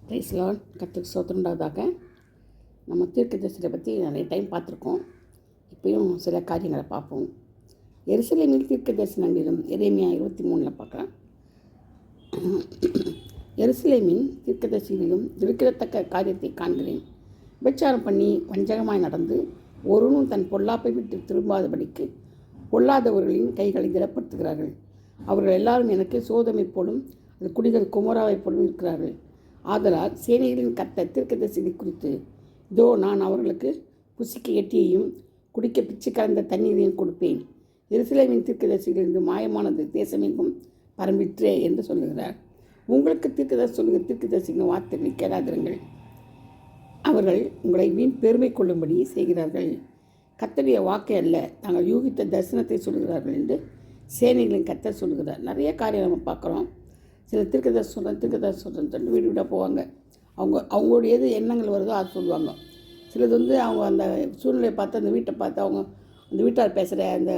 Price Lord. கர்த்தருக்கு ஸ்தோத்திரம் உண்டாவதாக. நம்ம தீர்க்கதரிசியை பற்றி நிறைய டைம் பார்த்துருக்கோம். இப்போயும் சில காரியங்களை பார்ப்போம். எருசலேமில் தீர்க்கதரிசனங்களிலும் எரேமியா 23 பார்க்கலாம். எருசலேமின் தீர்க்கதரிசிகளிலும் இருக்கிறத்தக்க காரியத்தை காண்கிறேன். விபச்சாரம் பண்ணி வஞ்சகமாய் நடந்து ஒருவனும் தன் பொல்லாப்பை விட்டு திரும்பாதபடிக்கு பொல்லாதவர்களின் கைகளை திடப்படுத்துகிறார்கள். அவர்கள் எல்லாரும் எனக்கு சோதமை போலும் அது குடிகள் குமராவை போலும் இருக்கிறார்கள். ஆதலால் சேனைகளின் கர்த்தர் தீர்க்கதரிசிகளை குறித்து, இதோ நான் அவர்களுக்கு புசிக்க எட்டியையும் குடிக்க பிச்சு கலந்த தண்ணீரையும் கொடுப்பேன். எருசலேமின் தீர்க்கதரிசிகளிலிருந்து மாயமானது தேசமெங்கும் பரம்பிற்றே என்று சொல்லுகிறார். உங்களுக்கு தீர்க்கதரிசிகளின் வார்த்தைகளை கேளாதிருங்கள். அவர்கள் உங்களை வீண் பெருமை கொள்ளும்படி செய்கிறார்கள். கர்த்தருடைய வாக்கை அல்ல, தாங்கள் யூகித்த தரிசனத்தை சொல்கிறார்கள் என்று சேனைகளின் கர்த்தர் சொல்கிறார். நிறைய காரியம் நம்ம பார்க்குறோம். சில தீர்க்கதரிசி சொல்கிறேன் வீடு வீடாக போவாங்க. அவங்களுடைய எது எண்ணங்கள் வருதோ அது சொல்லுவாங்க. சிலது அவங்க அந்த சூழ்நிலையை பார்த்து அந்த வீட்டை பார்த்து அவங்க அந்த வீட்டார் பேசுகிற அந்த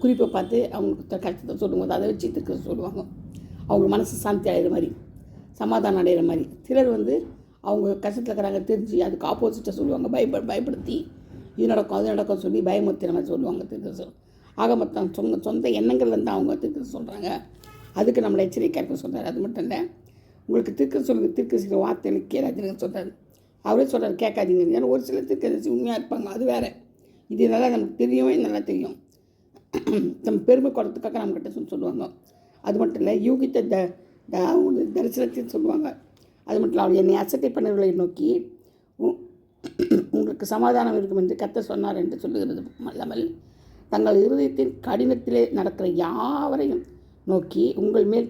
குறிப்பை பார்த்து அவங்க கஷ்டத்தை சொல்லும்போது அதை வச்சு தீர்க்கதரிசி சொல்லுவாங்க. அவங்க மனசு சாந்தி அடைகிற மாதிரி, சமாதானம் அடைகிற மாதிரி. சிலர் அவங்க கஷ்டத்தில் இருக்கிறாங்க தெரிஞ்சு அதுக்கு ஆப்போசிட்டாக சொல்லுவாங்க. பயப்படுத்தி இது நடக்கும் அது நடக்கும் சொல்லி பயமுறுத்தின மாதிரி சொல்லுவாங்க தீர்க்கதரிசி. ஆக மொத்தம் சொந்த எண்ணங்கள்லேருந்து அவங்க தீர்க்கதரிசி சொல்கிறாங்க. அதுக்கு நம்மளை எச்சரிக்கை இருக்க சொல்கிறார். அது மட்டும் இல்லை, உங்களுக்கு தீர்க்கதரிசி வார்த்தைகளை கேட்காதீங்கன்னு சொல்கிறார். அவரே சொல்கிறார் கேட்காதீங்க. ஏன்னா ஒரு சில தீர்க்கதரிசி உண்மையாக இருப்பாங்க, அது வேறு. இது நல்லா நமக்கு நல்லா தெரியும். நம்ம பெருமை குறத்துக்காக நம்மக்கிட்ட சொல்லுவாங்க. அது மட்டும் இல்லை, யூகித்த தரிசனத்தையும் சொல்லுவாங்க. அது மட்டும் இல்லை, அவர் என்னை அசட்டை பண்ணவர்களை நோக்கி உங்களுக்கு சமாதானம் இருக்கும் என்று கர்த்தர் சொன்னார் என்று சொல்லுகிறது அல்லாமல், தங்கள் இருதயத்தின் கடினத்திலே நடக்கிற யாவரையும் நோக்கி உங்கள் மேல்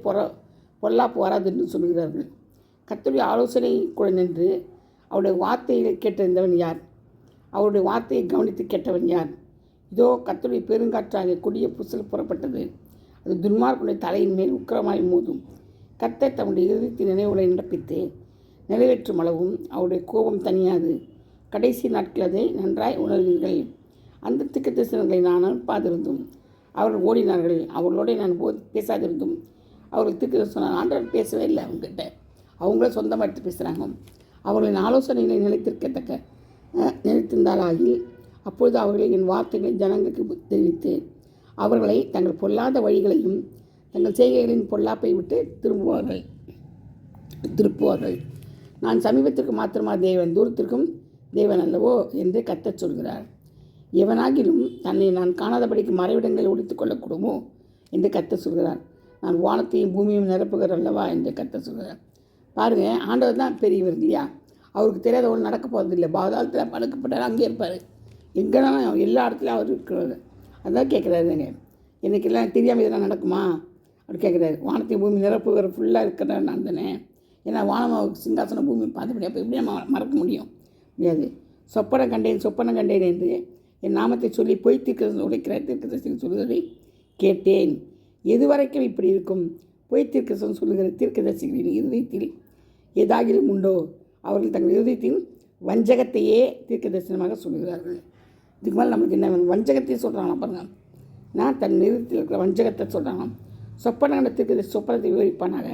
பொல்லாப்பு வராது என்று சொல்கிறார்கள். கர்த்தருடைய ஆலோசனை கூட நின்று அவருடைய வார்த்தையை கேட்டிருந்தவன் யார்? அவருடைய வார்த்தையை கவனித்து கேட்டவன் யார்? இதோ கர்த்தருடைய பெருங்காற்றாகிய கொடிய புசல் புறப்பட்டது. அது துன்மார்க்குடைய தலையின் மேல் உக்கிரமாய் மோதும். கர்த்தர் தம்முடைய இறுதித்தின் நினைவுகளை நடப்பித்து நிறைவேற்றும் அளவும் அவருடைய கோபம் தனியாது. கடைசி நாட்கள் அதை நன்றாய் உணர்வீர்கள். அந்த தீர்க்கதரிசனங்களை நான் அனுப்பாதிருந்தும் அவர்கள் ஓடினார்கள். அவர்களோட நான் பேசாதிருந்தும் அவர்கள் தீர்க்கதரிசி சொன்னார். ஆண்டவர் பேசவே இல்லை அவங்ககிட்ட. அவங்கள சொந்தமாக எடுத்து பேசுகிறாங்க. அவர்களின் ஆலோசனைகளை நினைத்திருந்தாலாகி அப்பொழுது அவர்கள் என் வார்த்தைகளை ஜனங்களுக்கு தெரிவித்து அவர்களை தங்கள் பொல்லாத வழிகளையும் தங்கள் செய்கைகளின் பொல்லாப்பை விட்டு திருப்புவார்கள். நான் சமீபத்திற்கு மாத்திரமா தேவன், தூரத்திற்கும் தேவன் அல்லவோ என்று கர்த்தர் சொல்கிறார். எவனாகிலும் தன்னை நான் காணாதபடிக்கு மறைவிடங்களை ஒழித்துக் கொள்ளக்கூடுமோ என்று கர்த்தர் சொல்கிறார். நான் வானத்தையும் பூமியையும் நிரப்புகிறார் அல்லவா என்று கர்த்தர் சொல்கிறார். பாருங்கள், ஆண்டவர் தான் பெரியவர் இல்லையா? அவருக்கு தெரியாத ஒன்று நடக்க போகிறது இல்லை. பாதாளத்தில் படுக்கப்பட்டார், அங்கே இருப்பார். எங்கன்னா எல்லா இடத்துலையும் அவர் இருக்கிறாரு. அதான் கேட்குறாருங்க, எனக்கு எல்லாம் தெரியாமல் இதெல்லாம் நடக்குமா அப்படி கேட்குறாரு. வானத்தையும் பூமி நிரப்புகிற ஃபுல்லாக இருக்கிறார் நான் தானே. ஏன்னா வானம் சிங்காசன பூமி பார்த்தபடி அப்போ எப்படி நம்ம மறக்க முடியாது. சொப்பனம் கண்டேன் என்று என் நாமத்தை சொல்லி பொய் உடைக்கிற தீர்க்கதரிசி சொல்லுவதை கேட்டேன். எதுவரைக்கும் இப்படி இருக்கும்? பொய் தீர்க்கதரிசனம் சொல்லுகிற தீர்க்கதரிசிகளின் இருதயத்தில் ஏதாகிலும் உண்டோ? அவர்கள் தங்கள் இருதயத்தின் வஞ்சகத்தையே தீர்க்கதரிசனமாக சொல்லுகிறார்கள். இதுக்கு மேலே நம்மளுக்கு என்ன வஞ்சகத்தையும் சொல்கிறாங்க பாருங்க. நான் தன் இருதயத்தில் இருக்கிற வஞ்சகத்தை சொல்கிறாங்க. சொப்பன கண்ட தீர்க்கதரிசி சொப்பனத்தை விவரிப்பானாக.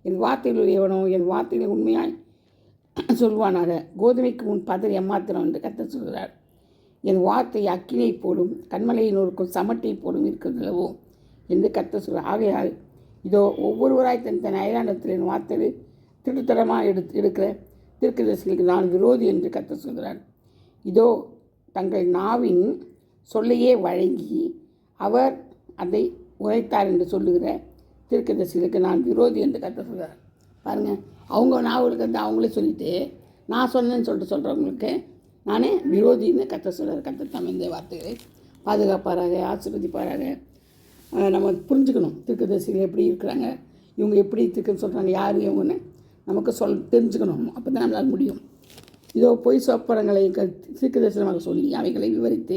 என் வார்த்தைகள் எவனோ என் வார்த்தைகளை உண்மையாய் சொல்வானாக. கோதுமைக்கு முன் பதறி ஏமாத்திரம் என்று கர்த்தர் சொல்கிறார். என் வார்த்தை அக்கினை போலும் கண்மலையின் ஒருக்கும் சமட்டை போலும் இருக்கிறதுலவோ என்று கர்த்தர் சொல்கிறார். ஆகையால் இதோ ஒவ்வொருவராய் தன் அயலாண்டத்தில் என் வார்த்தையை திருத்தரமாக எடுக்கிற தீர்க்கதரிசிகளுக்கு நான் விரோதி என்று கர்த்தர் சொல்கிறார். இதோ தங்கள் நாவின் சொல்லையே வழங்கி அவர் அதை உரைத்தார் என்று சொல்லுகிற தீர்க்கதரிசிகளுக்கு நான் விரோதி என்று கர்த்தர் சொல்கிறார். பாருங்கள், அவங்க நாவலுக்கு அவங்களே சொல்லிவிட்டு நான் சொன்னேன்னு சொல்கிறவங்களுக்கு நானே விரோதின்னு கர்த்தர் சொல்கிறார். கர்த்தர் தாம் இந்த வார்த்தைகளை பாதுகாப்பாராக, ஆசீர்வதிப்பாராக. நம்ம புரிஞ்சுக்கணும் தீர்க்கதரிசிகள் எப்படி இருக்கிறாங்க, இவங்க எப்படி தீர்க்கன்னு சொல்கிறாங்க, யார் இவங்கன்னு நமக்கு தெரிஞ்சுக்கணும். அப்போ தான் நம்மளால் முடியும். இதோ பொய் சொப்பனங்களை தீர்க்கதரிசனமாக சொல்லி அவைகளை விவரித்து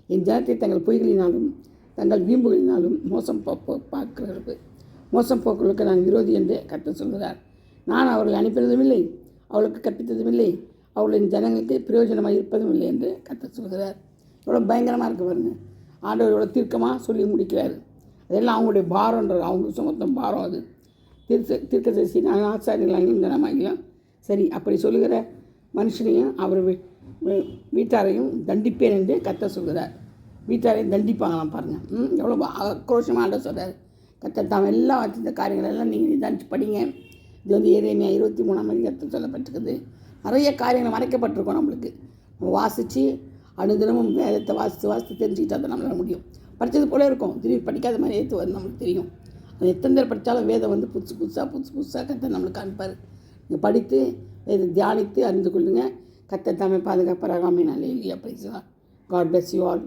என் ஜனத்தை தங்கள் பொய்களினாலும் தங்கள் வீம்புகளினாலும் மோசம் போக்குகளுக்கு நான் விரோதி என்று கர்த்தர் சொல்கிறார். நான் அவர்களை அனுப்பினதும் இல்லை, அவளுக்கு கற்பித்ததும் இல்லை, அவர்களின் ஜனங்களுக்கு பிரயோஜனமாக இருப்பதும் இல்லை என்று கர்த்தர் சொல்கிறார். எவ்வளோ பயங்கரமாக இருக்குது பாருங்க. ஆண்டவர் எவ்வளோ தீர்க்கமாக சொல்லி முடிக்கிறார். அதெல்லாம் அவங்களுடைய பாரம்ன்றது, அவங்களுக்கு மொத்தம் பாரம். அது தீர்க்கதரிசி நான் ஆச்சாரியர்களாகிலும் ஜனமாகிலும் சரி, அப்படி சொல்லுகிற மனுஷனையும் அவர் வீட்டாரையும் தண்டிப்பேன் என்று கர்த்தர் சொல்கிறார். வீட்டாரையும் தண்டிப்பாங்களாம் பாருங்கள். எவ்வளோ ஆக்ரோஷமாக ஆண்டவர் சொல்கிறார். கர்த்தர் தாம் எல்லாம் வச்சு இந்த காரியங்களெல்லாம் நீங்கள் நிதானிச்சு படிங்க. இது வந்து எரேமியா 23ஆம் அதிகாரத்தில் சொல்லப்பட்டிருக்குது. நிறைய காரியங்கள் மறைக்கப்பட்டிருக்கோம் நம்மளுக்கு. நம்ம வாசித்து அனுதினமும் வேதத்தை வாசித்து தெரிஞ்சுக்கிட்டா தான் நம்மளால் முடியும். படித்தது போல இருக்கும், திடீர்னு படிக்காத மாதிரி ஏற்று வந்து நம்மளுக்கு தெரியும். அது எத்தனை பேர் படித்தாலும் வேதம் வந்து புதுசு புதுசாக கர்த்தர் நம்மளுக்கு அனுப்பார். நீங்கள் படித்து வேதத்தை தியானித்து அறிந்து கொள்ளுங்கள். கர்த்தர் தாமே பாதுகாப்பாராக. ஆமென். அல்லேலூயா. Praise the lord. God bless you all.